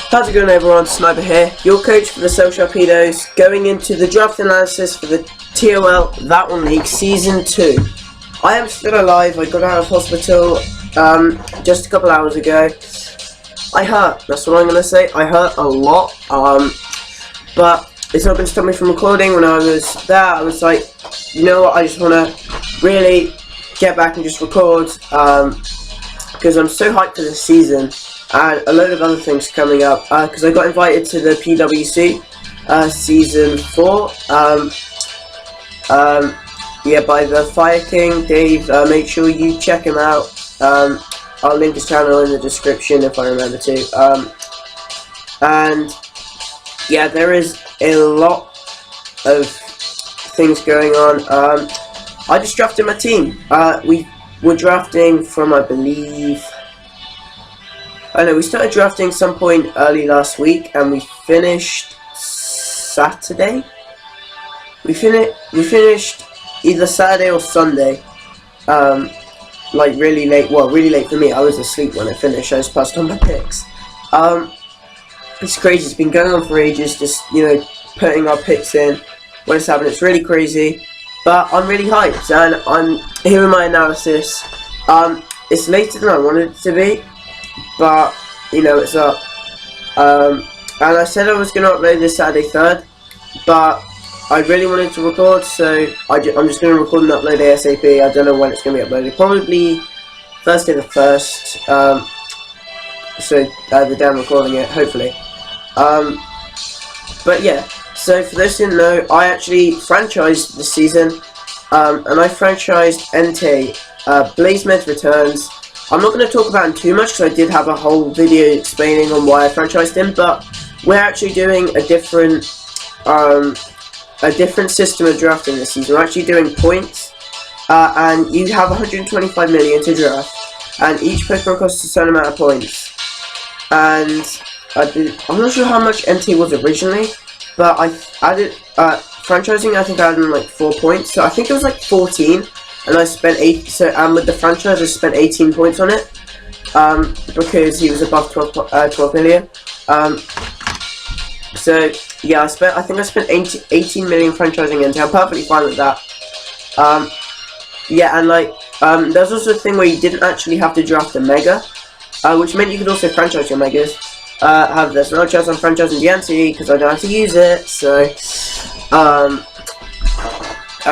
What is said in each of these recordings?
How's it going, everyone? Sniper here, your coach for the Sharpedos, going into the draft analysis for the TOL That One League Season 2. I am still alive. I got out of hospital just a couple hours ago. I hurt, that's what I'm going to say. I hurt a lot, but it's not going to stop me from recording. When I was there, I was like, you know what, I just want to really get back and just record, because I'm so hyped for this season. And a load of other things coming up, because I got invited to the PWC Season 4, yeah, by the Fire King, Dave. Make sure you check him out. I'll link his channel in the description if I remember to. And yeah, there is a lot of things going on. I just drafted my team. We were drafting from, I believe, I know we started drafting some point early last week, and we finished Saturday. We finished either Saturday or Sunday, like really late. Well, really late for me. I was asleep when I finished. I just passed on my picks. It's crazy. It's been going on for ages. Just, you know, putting our picks in when it's happening. It's really crazy, but I'm really hyped, and I'm here with my analysis. It's later than I wanted it to be, but you know, it's up. And I said I was going to upload this Saturday 3rd, but I really wanted to record, so I'm just going to record and upload ASAP. I don't know when it's going to be uploaded. Probably Thursday the 1st. So the day I'm recording it, hopefully. But yeah, so for those who didn't know, I actually franchised this season, and I franchised Entei. Blazemeds returns. I'm not going to talk about him too much because I did have a whole video explaining on why I franchised him, but we're actually doing a different system of drafting this season. We're actually doing points, and you have 125 million to draft, and each Pokemon costs a certain amount of points. And I'm not sure how much Entei was originally, but I added franchising. I think I added like 4 points, so I think it was like 14. And I spent 8. So with the franchise, I spent 18 points on it, because he was above 12 million. So yeah, I think I spent 18 million franchising Entei. I'm perfectly fine with that. Yeah, and like there's also a thing where you didn't actually have to draft a mega, which meant you could also franchise your megas. Have this. No chance I'm franchising the Entei because I don't have to use it. So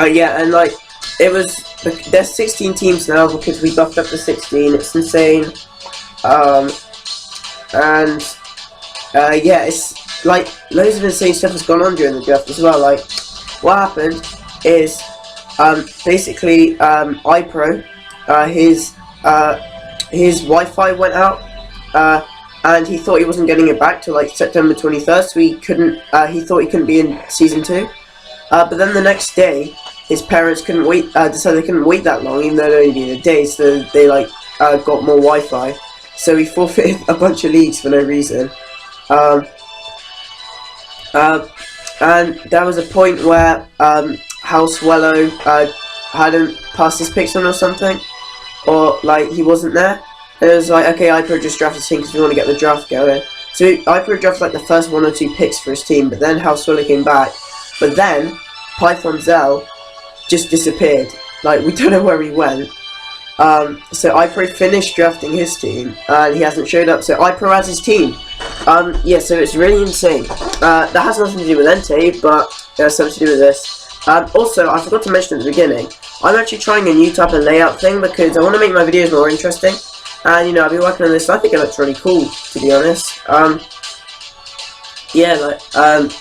yeah, and like it was. There's 16 teams now because we buffed up to 16. It's insane. Yeah, it's like loads of insane stuff has gone on during the draft as well. Like what happened is basically iPro, his Wi-Fi went out, and he thought he wasn't getting it back till like September 23rd, so he couldn't. He thought he couldn't be in Season 2. But then the next day, his parents couldn't wait. Decided they couldn't wait that long, even though it only been a day. So they like got more Wi-Fi. So he forfeited a bunch of leagues for no reason. And there was a point where Housewellow hadn't passed his picks on or something, or like he wasn't there. And it was like, okay, iPro just drafted his team because we want to get the draft going. So iPro drafted like the first 1 or 2 picks for his team, but then Housewellow came back. But then Python Zell just disappeared. Like, we don't know where he went. So iPro finished drafting his team, and he hasn't showed up. So iPro has his team. Yeah, so it's really insane. That has nothing to do with Entei, but it has something to do with this. Also, I forgot to mention at the beginning, I'm actually trying a new type of layout thing because I want to make my videos more interesting. And, you know, I've been working on this, and I think it looks really cool, to be honest. Yeah, like,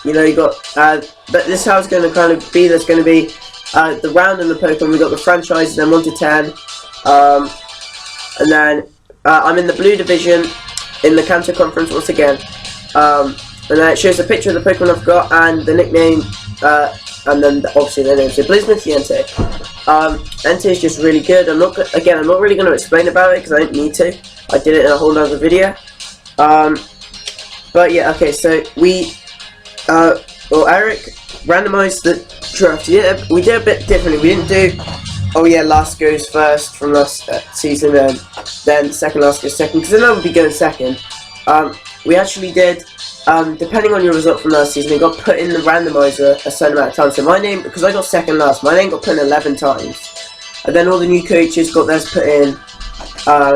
you know, you got, but this is how it's going to kind of be. There's going to be the round and the Pokemon. We got the franchise, then 1 to 10, and then I'm in the blue division in the Kanto conference once again, and then it shows a picture of the Pokemon I've got and the nickname, and then obviously their name. So Blazemeds Entei. Entei is just really good. I'm not really going to explain about it because I don't need to. I did it in a whole other video. But yeah, okay, so we, well, Eric randomized the draft. Yeah, we did a bit differently. We didn't do, oh yeah, last goes first from last season, and then second last goes second, because then I would be going second. we actually did, depending on your result from last season, it got put in the randomizer a certain amount of times. So my name, because I got second last, my name got put in 11 times. And then all the new coaches got theirs put in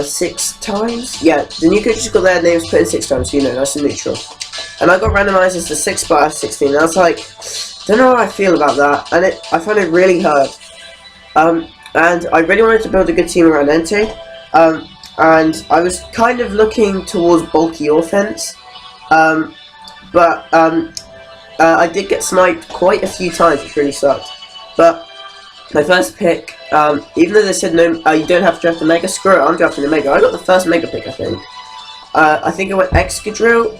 6 times. Yeah, the new coaches got their names put in 6 times, so you know, that's a neutral. And I got randomized as the 6th spot out of 16. And I was like, don't know how I feel about that. And I found it really hard. And I really wanted to build a good team around Ente. And I was kind of looking towards bulky offense. But I did get sniped quite a few times, which really sucked. But my first pick, even though they said no, you don't have to draft a Mega, screw it, I'm drafting a Mega. I got the first Mega pick, I think. I think it went Excadrill,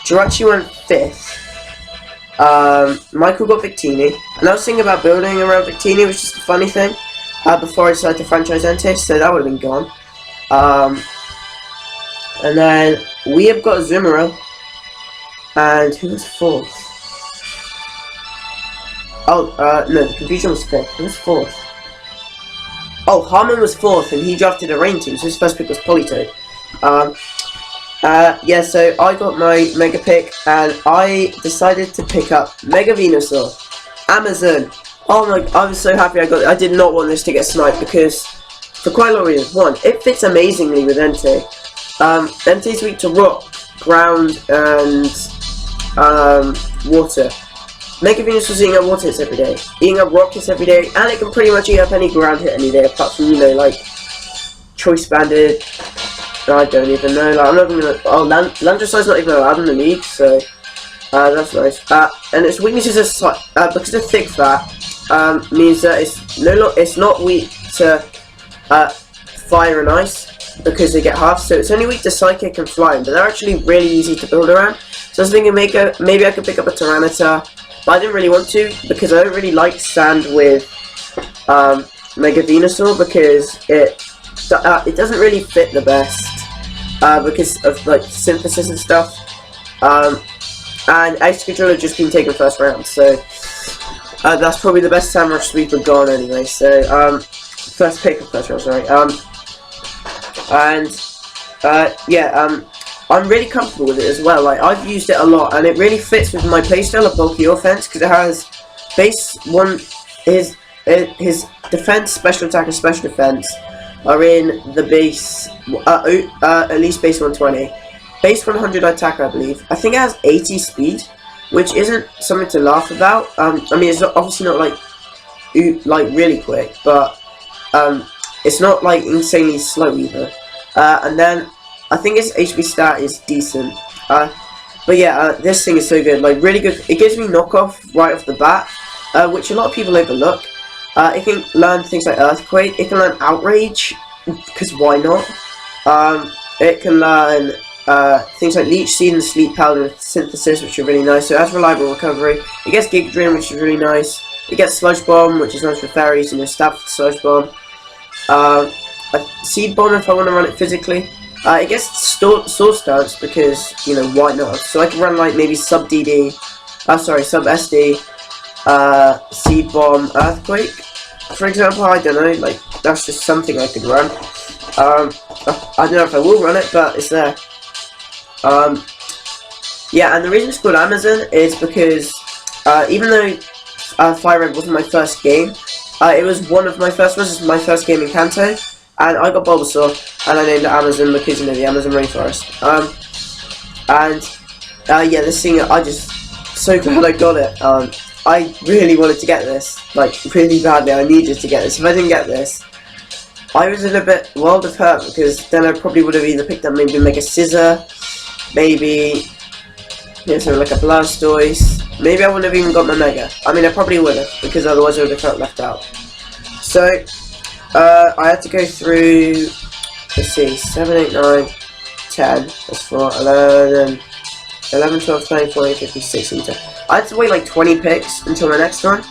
Jirachi went 5th, Michael got Victini, and I was thinking about building around Victini, which is the funny thing, before I decided to franchise Entei, so that would have been gone. And then we have got Zumaro, and who was 4th? Oh, no, the Confusion was 5th. Who was 4th? Oh, Harmon was 4th, and he drafted a rain team, so his first pick was Politoed. Yeah, so I got my Mega pick, and I decided to pick up Mega Venusaur, Amazon. Oh my, I was so happy I got it. I did not want this to get sniped, because, for quite a lot of reasons. One, it fits amazingly with Entei. Entei's weak to rock, ground, and water. Mega Venus was eating up water hits every day, eating up rock hits every day, and it can pretty much eat up any ground hit any day, apart from, you know, like, Choice Banded. I don't even know, like, I'm not gonna, oh, Landroside's not even allowed in the league, so, that's nice. And its weaknesses are, because of thick fat, means that it's not weak to, fire and ice, because they get half, so it's only weak to Psychic and Flying, but they're actually really easy to build around. So I was thinking maybe I could pick up a Tyranitar, but I didn't really want to, because I don't really like Sand with Mega Venusaur, because it doesn't really fit the best, because of like synthesis and stuff, and Excadrill had just been taken first round, so that's probably the best Samurott Sweeper gone anyway, so first pick of first round, sorry, yeah, I'm really comfortable with it as well. Like, I've used it a lot, and it really fits with my playstyle of bulky offense, because it has base 1, his defense, special attack, and special defense are in the base, at least base 120. Base 100 attack, I believe. I think it has 80 speed, which isn't something to laugh about. I mean, it's obviously not like really quick, but it's not like insanely slow either. And then I think its HP stat is decent. But yeah, this thing is so good, like really good. It gives me knockoff right off the bat, which a lot of people overlook. It can learn things like Earthquake. It can learn Outrage, because why not? It can learn things like Leech Seed and Sleep Powder Synthesis, which are really nice. So it has reliable recovery. It gets Giga Drain, which is really nice. It gets Sludge Bomb, which is nice for fairies, and you stab for Sludge Bomb. A Seed Bomb if I want to run it physically. It gets Source Stance, because, you know, why not? So I can run like maybe sub DD, sub SD, Seed Bomb, Earthquake, for example. I don't know, like, that's just something I could run. I don't know if I will run it, but it's there. Yeah, and the reason it's called Amazon is because, even though Fire Red wasn't my first game, it was one of my first ones. It was my first game in Kanto, and I got Bulbasaur, and I named it Amazon because, you know, the Amazon rainforest. Yeah, this thing, I just, so glad I got it. I really wanted to get this, like, really badly. I needed to get this. If I didn't get this, I was in a bit world of hurt, because then I probably would have either picked up maybe Mega Scissor, maybe, you know, something like a Blastoise. Maybe I wouldn't have even got my Mega. I mean, I probably would have, because otherwise I would have felt left out. So, I had to go through, let's see, 7, 8, 9, 10, that's 4, 11, 12, 13, 14, 15, 16, 17. I had to wait like 20 picks until the next one.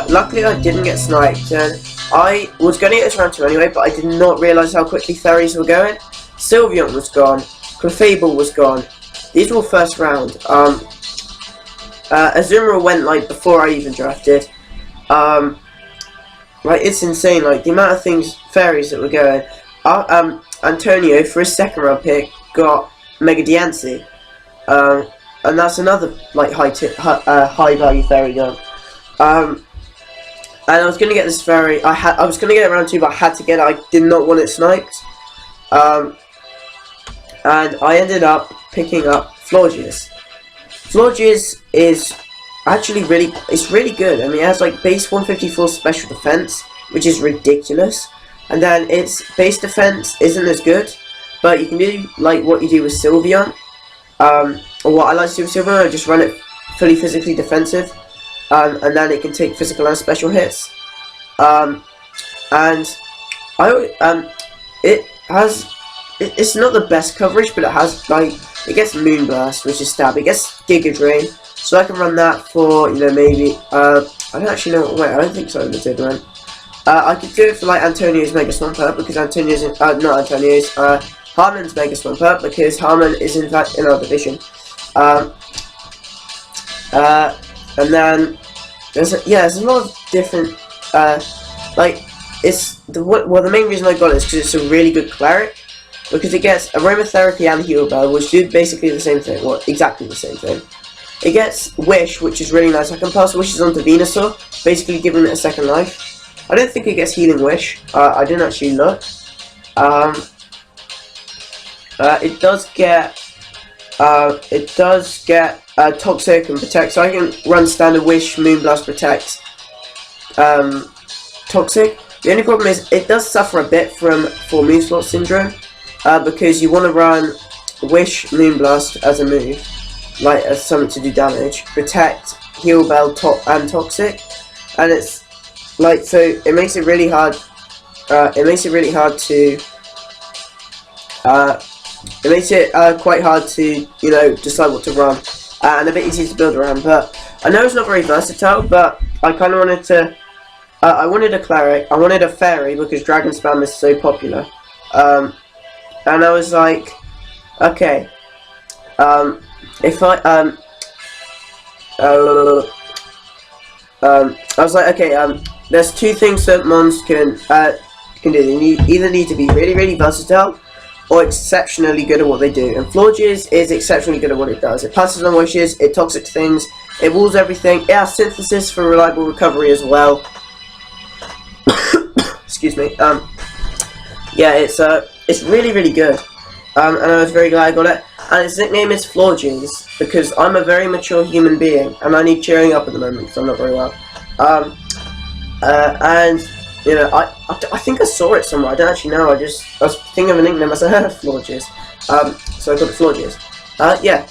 Luckily I didn't get sniped, and I was going to get this round 2 anyway, but I did not realise how quickly fairies were going. Sylveon was gone, Clefable was gone. These were all first round. Azumarill went like before I even drafted. Like, it's insane, like the amount of fairies that were going. Antonio, for his second round pick, got Mega Diancie. And that's another like high value fairy gun. And I was gonna get this fairy. I was gonna get it round 2, but I had to get it. I did not want it sniped. And I ended up picking up Florges. Florges is actually really good. I mean, it has like base 154 special defense, which is ridiculous. And then its base defense isn't as good, but you can do like what you do with Sylveon. Or what I like to do with Sylveon, I just run it fully physically defensive, and then it can take physical and special hits. It's not the best coverage, but it has like it gets Moonblast, which is stab. It gets Giga Drain, so I can run that for maybe I don't actually know. Wait, I don't think so. Limited run. I could do it for like Antonio's Mega Swampert because Harmon's Mega Swampert because Harmon is in fact in our division. And then there's a lot of different like the main reason I got it is because it's a really good cleric, because it gets Aromatherapy and Heal Bell, which do basically the same thing, well, exactly the same thing. It gets Wish, which is really nice. I can pass Wishes onto Venusaur, basically giving it a second life. I don't think it gets Healing Wish. I didn't actually look. It does get Toxic and Protect, so I can run Standard Wish, Moonblast, Protect, Toxic. The only problem is it does suffer a bit from Move Slot Syndrome, because you want to run Wish, Moonblast as a move, like as something to do damage, Protect, Heal Bell, and Toxic, and it's like, so it makes it really hard. It makes it quite hard to decide what to run, and a bit easier to build around. But I know it's not very versatile, but I kind of wanted to. I wanted a cleric. I wanted a fairy because Dragon Spam is so popular. And I was like, okay, if I was like, okay, there's two things that mons can do. They either need to be really versatile, or exceptionally good at what they do. And Florges is exceptionally good at what it does. It passes on Wishes, it toxic things, it walls everything. It has Synthesis for reliable recovery as well. Excuse me. Yeah, it's really good. And I was very glad I got it. And its nickname is Florges because I'm a very mature human being and I need cheering up at the moment because I'm not very well. And I think I saw it somewhere. I don't actually know. I was thinking of a nickname. I said Florges. So I got the Florges. Yeah.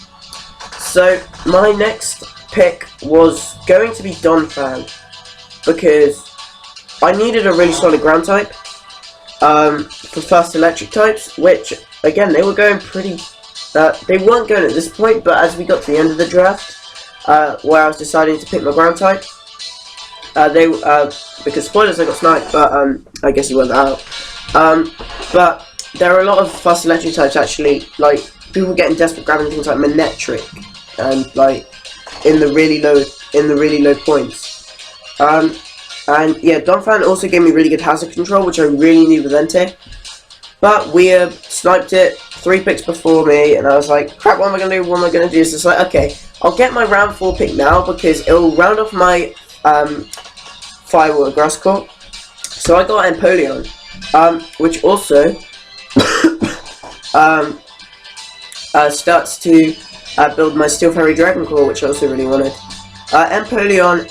So my next pick was going to be Donphan because I needed a really solid ground type for first electric types, which again they were going pretty. They weren't going at this point, but as we got to the end of the draft, where I was deciding to pick my ground type, because spoilers, I got sniped, but I guess you weren't out. But there are a lot of fast electric types actually, like people getting desperate grabbing things like Manectric and like in the really low points. And yeah, Donphan also gave me really good hazard control, which I really need with Entei. But Weir sniped it 3 picks before me, and I was like, crap, what am I going to do? What am I going to do? So it's like, okay, I'll get my round 4 pick now because it will round off my Firewater Grass Court. So I got Empoleon, which also starts to build my Steel Fairy Dragon Claw, which I also really wanted. Empoleon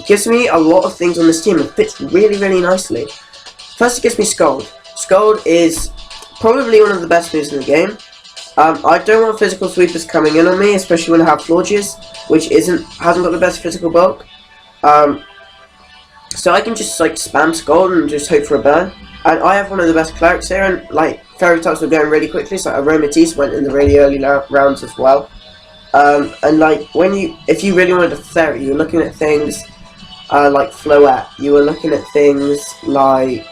gives me a lot of things on this team and fits really nicely. First, it gives me Scald. Scald is probably one of the best moves in the game. I don't want physical sweepers coming in on me, especially when I have Florges, which hasn't got the best physical bulk. So I can just like spam Scald and just hope for a burn. And I have one of the best clerics here, and like fairy types were going really quickly, so Aromatisse went in the really early rounds as well. And like if you really wanted a fairy, you were looking at things like Floette. You were looking at things like,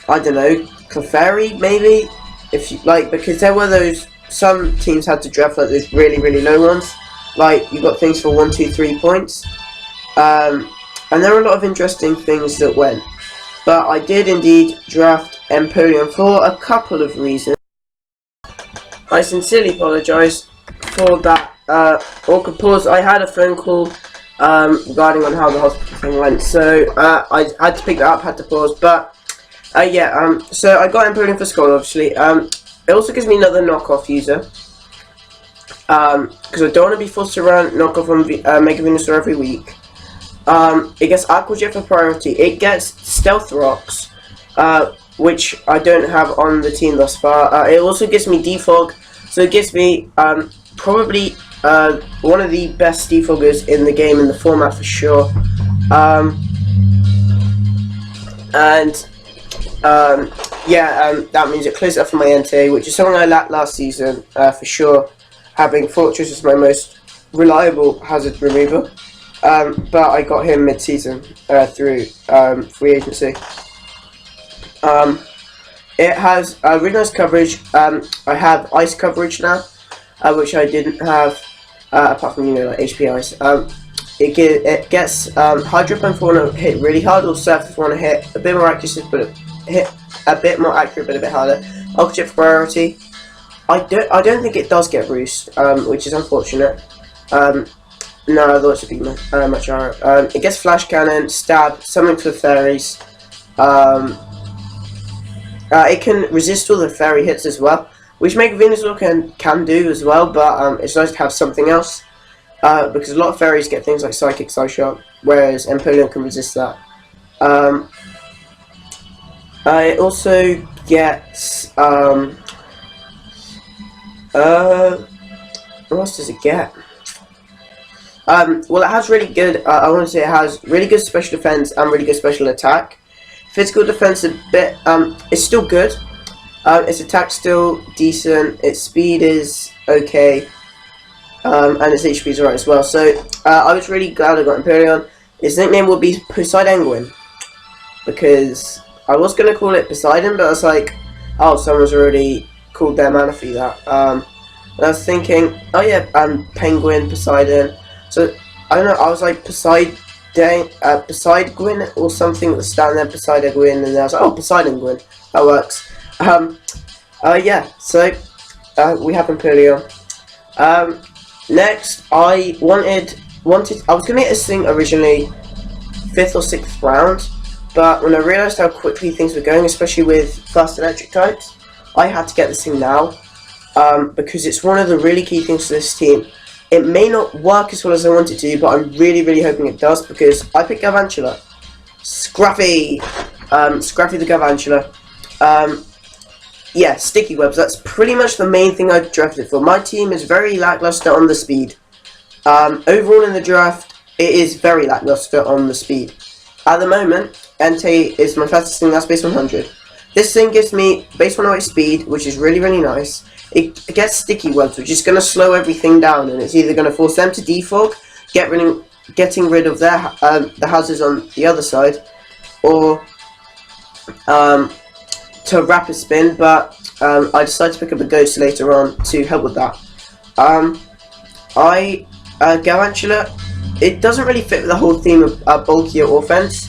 I don't know, Clefairy maybe, if you like, because there were some teams had to draft like those really low ones. Like you got things for 1, 2, 3 points, and there were a lot of interesting things that went. But I did indeed draft Empoleon for a couple of reasons. I sincerely apologise for that awkward pause. I had a phone call regarding on how the hospital thing went, so I had to pick that up, had to pause, but yeah, so I got Empyrean for Skull, obviously. It also gives me another knockoff user, because I don't want to be forced to run knockoff on Mega Venusaur every week. It gets Aqua Jet for priority. It gets Stealth Rocks, which I don't have on the team thus far. It also gives me Defog, so it gives me probably one of the best defoggers in the game, in the format for sure. That means it clears up for my NTA, which is something I lacked last season for sure, having Fortress as my most reliable hazard remover. But I got him mid-season through free agency. It has really nice coverage. I have ice coverage now, which I didn't have apart from like HP ice. It gets Hydro Pump if I want to hit really hard, or Surf if I want to hit a bit more accuracy, but hit a bit more accurate, but a bit harder. Aqua Jet for priority. I don't think it does get Roost, which is unfortunate. No, I thought it would be much higher. It gets Flash Cannon, Stab, Summon for Fairies. It can resist all the fairy hits as well, which Mega Venusaur can do as well, but it's nice to have something else. Because a lot of fairies get things like Psychic, Psyshock, whereas Empoleon can resist that. It also gets what else does it get? Well, it has really good. I want to say it has really good special defense and really good special attack. Physical defense a bit. It's still good. Its attack's still decent. Its speed is okay. And its HP is alright as well. So I was really glad I got Empoleon. Its nickname will be Poseidon, because I was gonna call it Poseidon, but I was like, oh, someone's already called their Manaphy that. And I was thinking, oh yeah, Penguin, Poseidon. So I don't know. I was like Poseidon or something that was standing there, Poseidon, and then I was like, oh, Poseidon Gwyn. That works. Yeah. So we have Empoleon. Next, I wanted. I was gonna get this thing originally 5th or 6th round, but when I realised how quickly things were going, especially with fast electric types, I had to get this thing now, because it's one of the really key things to this team. It may not work as well as I want it to, but I'm really, really hoping it does, because I picked Galvantula. Scruffy! Scruffy the Galvantula. Yeah, Sticky Webs. That's pretty much the main thing I drafted for. My team is very lackluster on the speed. Overall in the draft, it is very lackluster on the speed. At the moment, Entei is my fastest thing, that's base 100. This thing gives me base 108 speed, which is really, really nice. It gets Sticky Webs, which is going to slow everything down, and it's either going to force them to defog, getting rid of their the houses on the other side, or to rapid spin, but I decided to pick up a Ghost later on to help with that. Galvantula, it doesn't really fit with the whole theme of bulkier offense.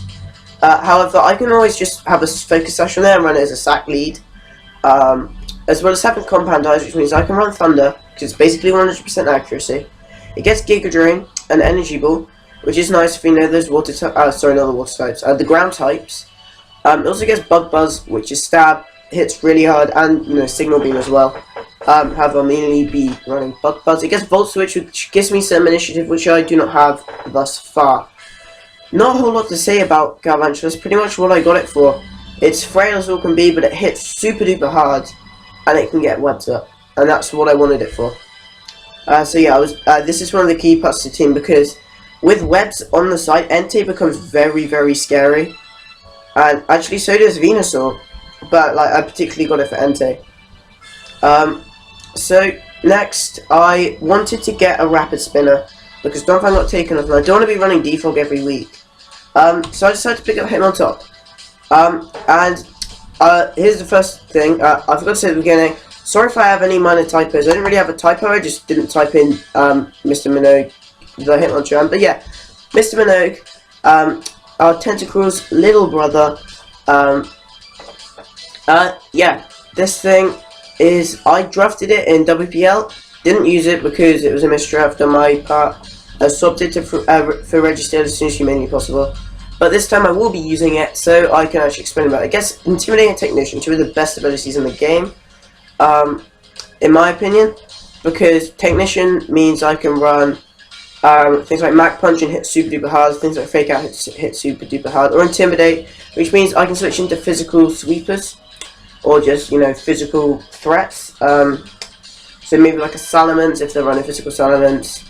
However, I can always just have a focus sash on there and run it as a sack lead. As well as having Compound Eyes, which means I can run Thunder, because it's basically 100% accuracy. It gets Giga Drain and Energy Ball, which is nice if you know those water types. Sorry, not the water types, the ground types. It also gets Bug Buzz, which is Stab, hits really hard, and Signal Beam as well. However, I'll mainly be running Bug Buzz. It gets Volt Switch, which gives me some initiative, which I do not have thus far. Not a whole lot to say about Galvantula. That's pretty much what I got it for. It's frail as all can be, but it hits super duper hard, and it can get webs up, and that's what I wanted it for. So yeah, this is one of the key parts of the team, because with webs on the side, Entei becomes very, very scary, and actually so does Venusaur, but like I particularly got it for Entei. So next, I wanted to get a rapid spinner, because Donphan got taken off, and I don't want to be running Defog every week. So I decided to pick up Hitmontop. Here's the first thing. I forgot to say at the beginning, sorry if I have any minor typos. I didn't really have a typo, I just didn't type in Mr. Minogue, the Hitmontop. But yeah, Mr. Minogue, our Tentacruel's little brother. Yeah, this thing is I drafted it in WPL, didn't use it because it was a misdraft on my part. I swapped it to for registered as soon as humanly possible. But this time I will be using it so I can actually explain about it. I guess Intimidating Technician, two of the best abilities in the game, in my opinion, because Technician means I can run things like Mac Punch and hit super duper hard, things like Fake Out hit super duper hard, or Intimidate, which means I can switch into physical sweepers, or just, you know, physical threats. So maybe like a Salamence if they're running physical Salamence.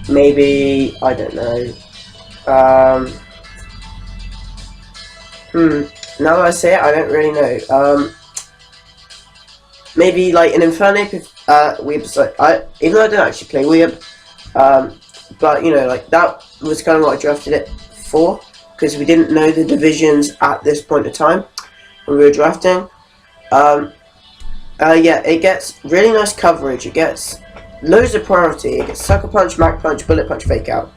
Maybe, I don't know. Now that I say it, I don't really know. Maybe like an Infernape if Weeb, even though I don't actually play Weeb, but you know, like that was kind of what I drafted it for, because we didn't know the divisions at this point in time when we were drafting. Yeah, it gets really nice coverage, it gets loads of priority, it gets Sucker Punch, Mac Punch, Bullet Punch, Fake Out,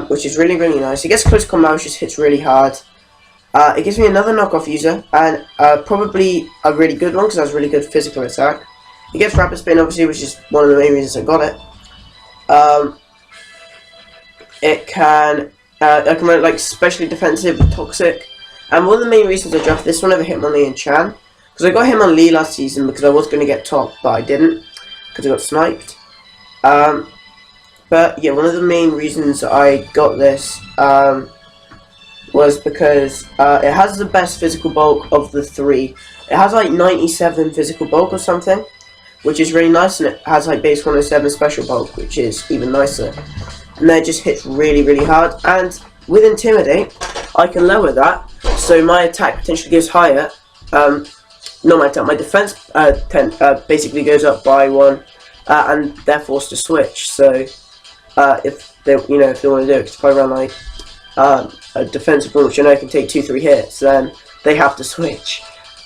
which is really, really nice. It gets Close Combat, which just hits really hard. It gives me another knockoff user, and probably a really good one because it has really good physical attack. It gets Rapid Spin, obviously, which is one of the main reasons I got it. I can run it like specially defensive with Toxic, and one of the main reasons I drafted this one over Hitmonlee and Chan, because I got him on Lee last season because I was going to get top, but I didn't because I got sniped. But yeah, one of the main reasons I got this was because it has the best physical bulk of the three. It has like 97 physical bulk or something, which is really nice, and it has like base 107 special bulk, which is even nicer. And then it just hits really, really hard. And with Intimidate, I can lower that, so my attack potentially goes higher. Not my attack, my defense basically goes up by 1, and they're forced to switch. So if they, you know, if they want to do it, if I run like a defensive one, which I know can take 2-3 hits, then they have to switch.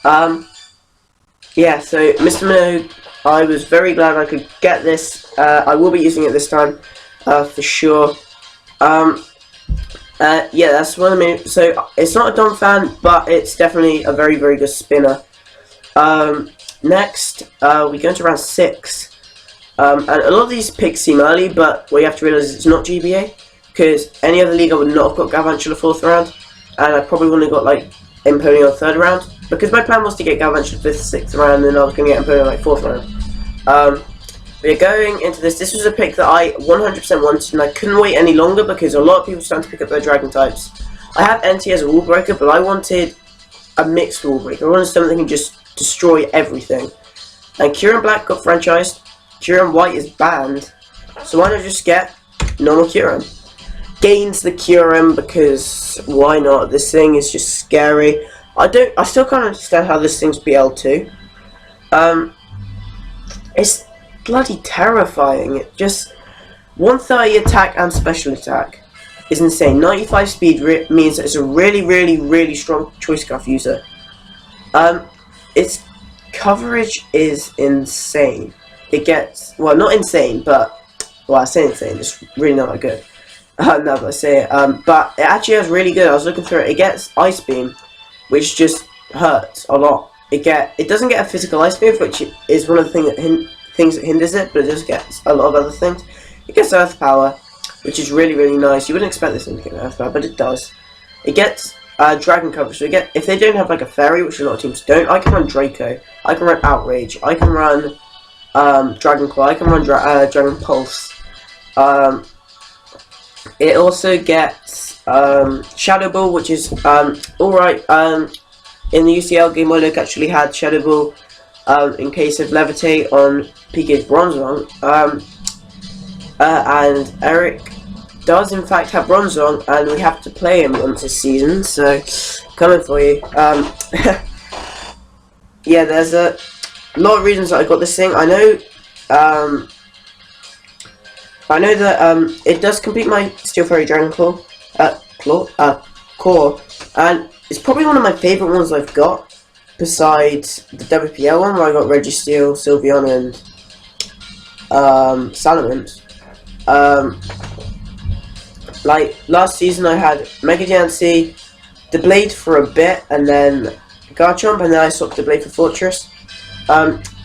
Yeah, so Mr. Minogue, I was very glad I could get this. I will be using it this time, for sure. Yeah, that's one of the main. So it's not a Dom fan, but it's definitely a very, very good spinner. Next, we go into round 6. And a lot of these picks seem early, but what you have to realise is it's not GBA, because any other league I would not have got Galvantula 4th round, and I probably wouldn't have got like Empoleon 3rd round, because my plan was to get Galvantula 5th, 6th round, and then I was going to get Empoleon like 4th round. We're going into this. This was a pick that I 100% wanted, and I couldn't wait any longer because a lot of people started to pick up their Dragon types. I have NT as a Wall Breaker, but I wanted a mixed Wall Breaker. I wanted something that can just destroy everything. And Kyurem Black got franchised. Kyurem White is banned, so why not just get normal Kyurem? Gains the Kyurem because why not? This thing is just scary. I still can't understand how this thing's BL2. It's bloody terrifying. It just 130 attack and special attack is insane. 95 speed means that it's a really, really, really strong choice scarf user. Its coverage is insane. It gets, well, not insane, but, well, I say insane, it's really not that good. Now that I say it, but it actually has really good. I was looking through it. It gets Ice Beam, which just hurts a lot. It doesn't get a physical Ice Beam, which is one of the things that hinders it, but it does get a lot of other things. It gets Earth Power, which is really, really nice. You wouldn't expect this thing to get Earth Power, but it does. It gets Dragon coverage. So if they don't have like a Fairy, which a lot of teams don't, I can run Draco. I can run Outrage. I can run Dragon Claw. I can run Dragon Pulse. It also gets Shadow Ball, which is alright. In the UCL game, Moloch actually had Shadow Ball in case of Levitate on PK's Bronzong. And Eric does in fact have Bronzong, and we have to play him once this season, so coming for you. Yeah, there's a lot of reasons that I got this thing. I know that it does complete my Steel Fairy Dragon core, and it's probably one of my favourite ones I've got, besides the WPL one where I got Registeel, Sylveon, and Salamence. Like last season I had Mega Diancie, the Blade for a bit, and then Garchomp, and then I swapped the Blade for Fortress,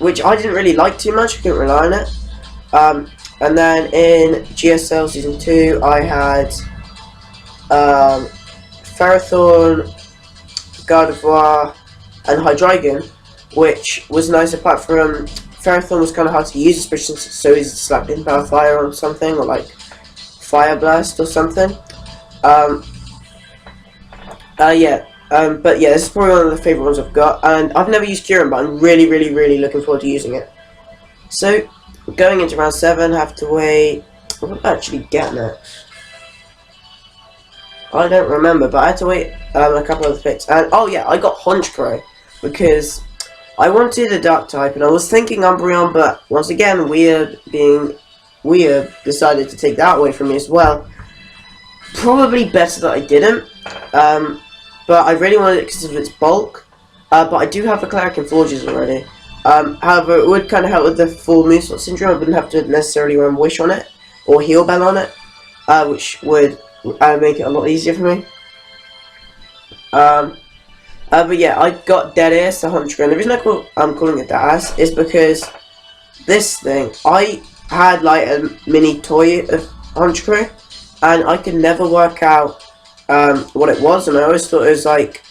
which I didn't really like too much. I couldn't rely on it. And then in GSL Season 2, I had Ferrothorn, Gardevoir, and Hydreigon, which was nice. Apart from Ferrothorn was kind of hard to use, especially since it's so easy to slap in Power Fire on something, or like Fire Blast or something. But yeah, this is probably one of the favourite ones I've got, and I've never used Kyurem, but I'm really looking forward to using it. So, going into round 7, have to wait. What did I actually get next? I don't remember, but I had to wait a couple of picks. And oh yeah, I got Honchkrow because I wanted a Dark type, and I was thinking Umbreon, but once again, Weird being Weird decided to take that away from me as well. Probably better that I didn't. But I really wanted it because of its bulk. But I do have a Cleric and Forges already. However, it would kind of help with the full Moonslot Syndrome. I wouldn't have to necessarily run Wish on it or Heal Bell on it, which would make it a lot easier for me. But yeah, I got Deadass, the Honchkrow, and the reason I'm calling it Deadass is because this thing, I had like a mini toy of Honchkrow, and I could never work out what it was, and I always thought it was like,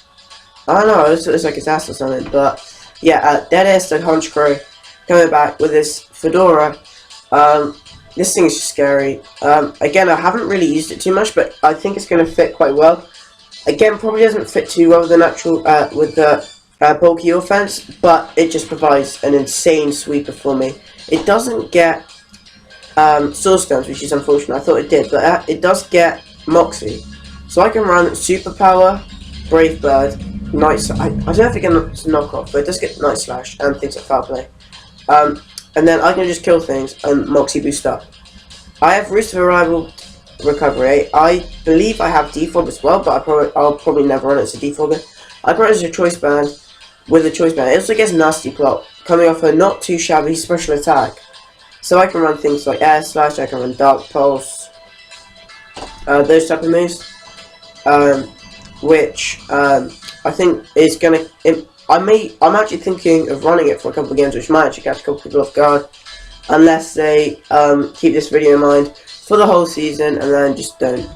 I don't know, I always thought it was like its ass or something. But yeah, Deadass, the Honchkrow, coming back with this Fedora. This thing is just scary. Again, I haven't really used it too much, but I think it's going to fit quite well. Again, probably doesn't fit too well with the natural, with the bulky offense, but it just provides an insane sweeper for me. It doesn't get Soul Stones, which is unfortunate. I thought it did, but it does get Moxie. So I can run Superpower, Brave Bird, Night Slash. I don't know if it gets knock off, but it does get Night Slash and things like Foul Play. And then I can just kill things and Moxie boost up. I have Roost of Arrival, Recovery. I believe I have Defog as well, but I'll probably never run it as a Defogger. I run it as a Choice Band with a Choice Band. It also gets Nasty Plot, coming off a not too shabby special attack. So I can run things like Air Slash, I can run Dark Pulse, those type of moves. Which I think is gonna. I'm actually thinking of running it for a couple of games, which might actually catch a couple people off guard, unless they keep this video in mind for the whole season and then just don't.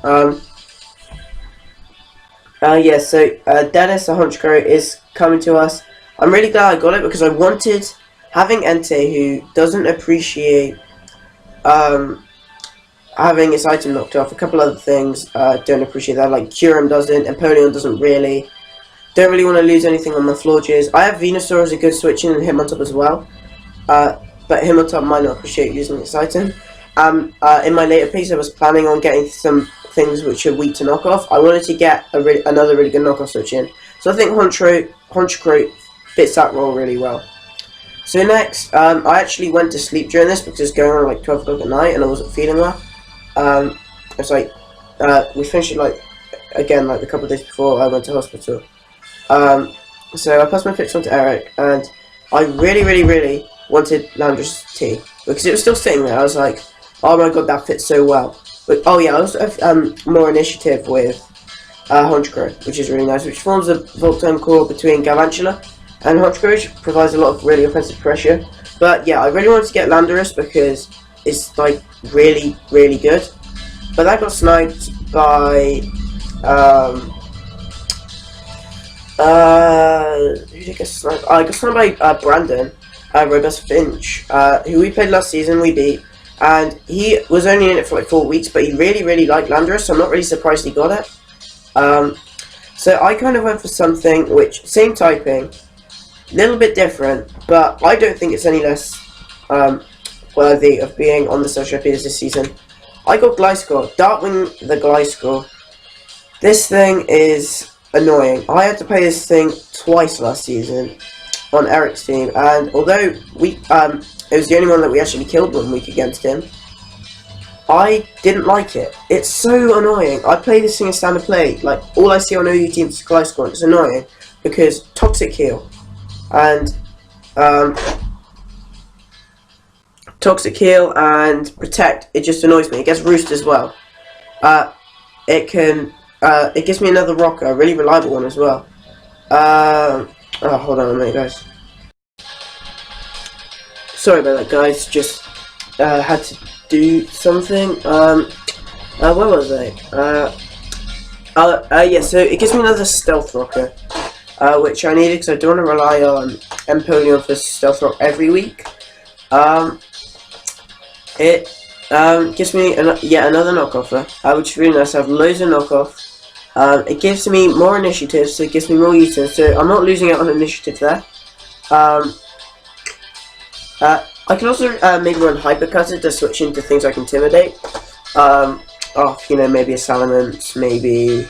Yeah, so Deadass, the Honchkrow, is coming to us. I'm really glad I got it because I wanted, having Entei, who doesn't appreciate having its item knocked off. A couple other things don't appreciate that, like Kyurem doesn't, Empoleon doesn't really. Don't really want to lose anything on my Florges. I have Venusaur as a good switch in and Hitmontop as well. But Hitmontop might not appreciate using its item. In my later piece, I was planning on getting some things which are weak to knockoff. I wanted to get another really good knockoff switch in. So I think Honchkrow fits that role really well. So next, I actually went to sleep during this because it was going on like 12 o'clock at night and I wasn't feeling well. It's like, we finished it like, again, like a couple of days before I went to hospital. So I passed my picks on to Eric, and I really wanted Landorus T because it was still sitting there. I was like, oh my god, that fits so well. But oh yeah, I also have more initiative with Honchkrow, which is really nice, which forms a Voltime core between Galvantula and Honchkrow, which provides a lot of really offensive pressure. But yeah, I really wanted to get Landorus because it's like really good. But that got sniped by who did I get sniped? I got sniped by Brandon, Robust Finch, who we played last season, we beat, and he was only in it for like 4 weeks, but he really liked Landorus, so I'm not really surprised he got it. So I kind of went for something which, same typing, little bit different, but I don't think it's any less worthy of being on the Sharpedos this season. I got Gliscor, Darkwing the Gliscor. This thing is annoying. I had to play this thing twice last season on Eric's team, and although it was the only one that we actually killed 1 week against him, I didn't like it. It's so annoying. I play this thing in standard play, like all I see on OU teams is Gliscor, and it's annoying because Toxic Heal and Protect, it just annoys me. It gets Roost as well. It gives me another rocker, a really reliable one as well. Oh, hold on a minute, guys. Sorry about that, guys. Just had to do something. Where was I? Yeah. So it gives me another stealth rocker, which I needed because I don't want to rely on Empoleon for stealth rock every week. It gives me yet another knockoffer, which is really nice. I have loads of knockoff. It gives me more initiative, so it gives me more uses. So I'm not losing out on initiative there. I can also maybe run Hypercutter to switch into things like Intimidate. You know, maybe a Salamence, maybe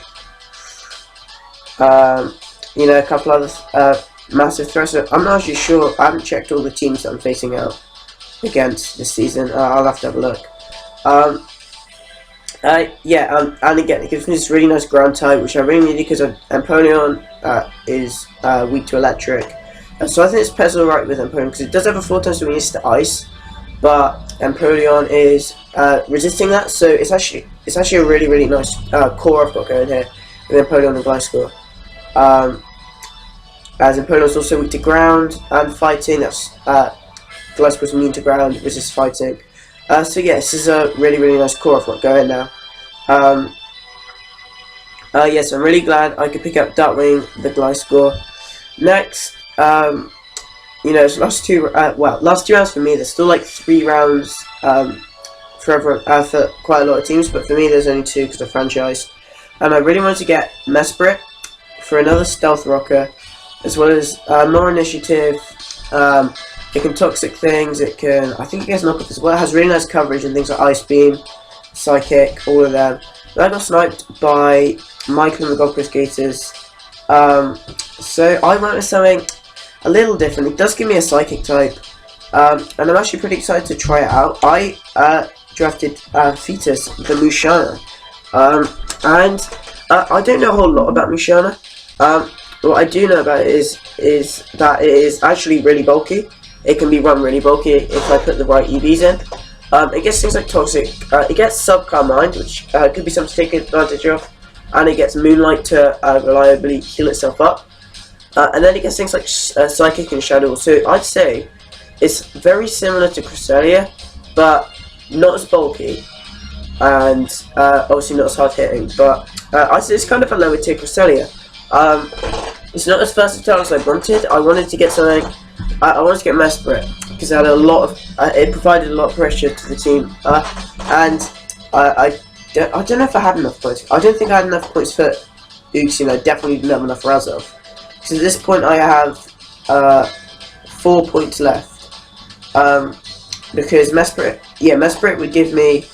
you know, a couple other massive threats. I'm not actually sure. I haven't checked all the teams that I'm facing out against this season. I'll have to have a look. Yeah, and again, it gives me this really nice ground type, which I really needed because Empoleon is weak to electric. So I think it's pairs alright with Empoleon because it does have a 4 times weakness to ice, but Empoleon is resisting that. So it's actually a really nice core I've got going here with Empoleon and Gliscor. As Empoleon is also weak to ground and fighting. That's Gliscor's immune to ground, resists fighting. So yeah, this is a really nice core I've got going now. Yes, I'm really glad I could pick up Darkwing, the Gliscor. Next, you know, last two rounds for me. There's still like 3 rounds for quite a lot of teams, but for me there's only 2 because of franchise. And I really wanted to get Mesprit for another stealth rocker, as well as more initiative. It can toxic things. It can, I think it gets knockoff as well. It has really nice coverage and things like Ice Beam, Psychic, all of them. But I got sniped by Michael and the Gold Coast Gators. So I went with something a little different. It does give me a Psychic type, and I'm actually pretty excited to try it out. I drafted Fetus, the Musharna, and I don't know a whole lot about Musharna. What I do know about it is that it is actually really bulky. It can be run really bulky if I put the right EVs in. It gets things like Toxic. It gets Subcar Mind, which could be something to take advantage of. And it gets Moonlight to reliably heal itself up. And then it gets things like Psychic and Shadow. So I'd say it's very similar to Cresselia, but not as bulky. And obviously not as hard hitting. But I'd say it's kind of a lower tier Cresselia. It's not as versatile as I wanted. I wanted to get something. I wanted to get Mesprit because it had a lot of. It provided a lot of pressure to the team, and I don't know if I had enough points. I don't think I had enough points for Uxie, and I definitely didn't have enough Razov. So at this point, I have 4 points left. Because Mesprit would give me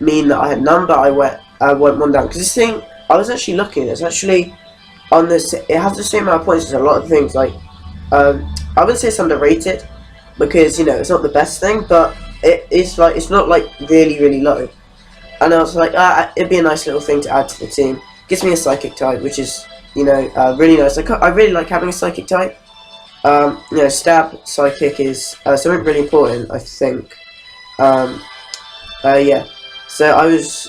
mean that I had none, but I went 1 down. Because this thing, I was actually looking. It's actually on this. It has the same amount of points as a lot of things. Like I wouldn't say it's underrated because you know it's not the best thing, but it's not like really low. And I was like, it'd be a nice little thing to add to the team. Gives me a Psychic type, which is really nice. I really like having a Psychic type. You know, Stab Psychic is something really important, I think. Yeah. So I was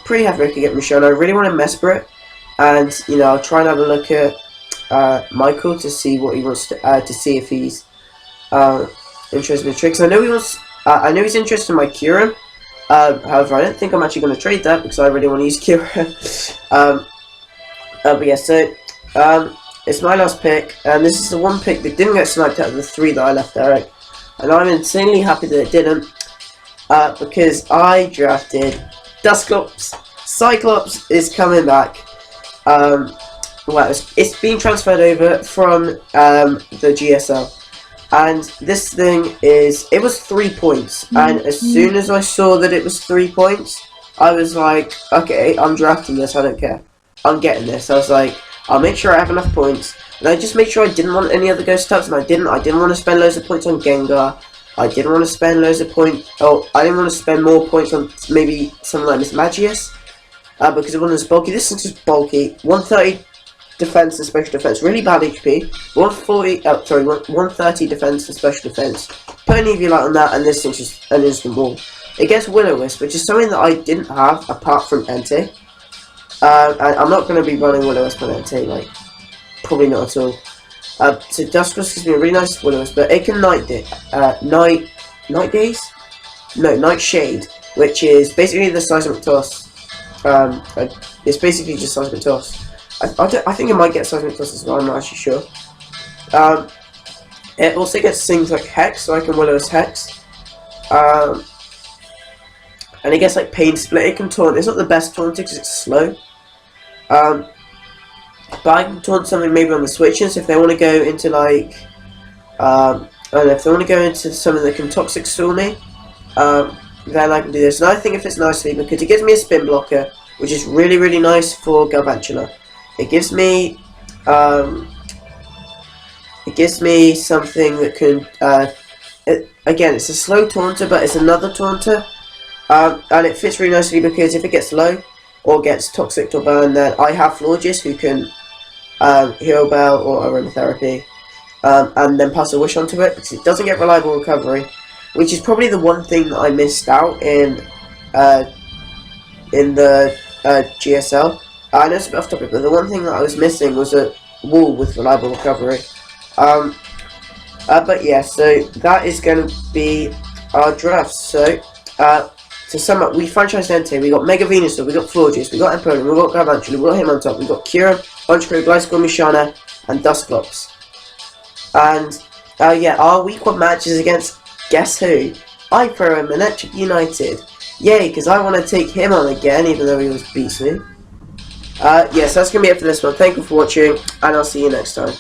pretty happy I could get Michonne. I really want to Mesprit, and you know, I'll try and have a look at Michael to see what he wants to see if he's interested in tricks. I know he wants. I know he's interested in my Kyurem. However, I don't think I'm actually going to trade that because I really want to use Kyurem. But yeah, so it's my last pick, and this is the one pick that didn't get sniped out of the 3 that I left there, and I'm insanely happy that it didn't, because I drafted Dusclops. Cyclops is coming back. Well, it's being transferred over from the GSL, and this thing it was 3 points, and as soon as I saw that it was 3 points, I was like, okay, I'm drafting this, I don't care. I'm getting this. I was like, I'll make sure I have enough points. And I just made sure I didn't want any other ghost types, and I didn't want to spend loads of points on Gengar. I didn't want to spend loads of points. Oh, I didn't want to spend more points on maybe something like Miss Magius, because it wasn't as bulky. This is just bulky. 130 defense and special defense, really bad HP. 130 defense and special defense. Put an EV light on that, and this thing's just an instant wall. It gets Will-O-Wisp, which is something that I didn't have apart from Entei. And I'm not going to be running Will-O-Wisp on Entei, like, probably not at all. So Dusclops gives me a really nice Will-O-Wisp, but it can Nightshade, which is basically the Seismic Toss. It's basically just Seismic Toss. I think it might get Seismic Toss as well, I'm not actually sure. It also gets things like Hex, so I can Will-O-Wisp Hex. And it gets like Pain Split. It can taunt. It's not the best taunting because it's slow. But I can taunt something maybe on the switches if they want to go into like, I don't know, if they want to go into something that can Toxic Stall me, then I can do this. And I think it fits nicely because it gives me a spin blocker, which is really, really nice for Galvantula. It gives me something that can, again, it's a slow taunter, but it's another taunter. And it fits really nicely because if it gets low or gets toxic or burn, then I have Florges who can Hero Bell or Aromatherapy, and then pass a Wish onto it because it doesn't get reliable recovery, which is probably the one thing that I missed out in the GSL. I know it's a bit off topic, but the one thing that I was missing was a wall with reliable recovery. But yeah, so that is going to be our draft. So to sum up, we franchised Entei, we got Mega Venusaur, we got Florges, we got Empoleon, we got Galvantula, we got him on top, we got Kyurem, Honchkrow, Gliscor, Mishana, and Dusclops. And yeah, our week 1 match is against, guess who? iPro and Electric United. Yay, because I want to take him on again, even though he was beast me. Yes, that's going to be it for this one. Thank you for watching, and I'll see you next time.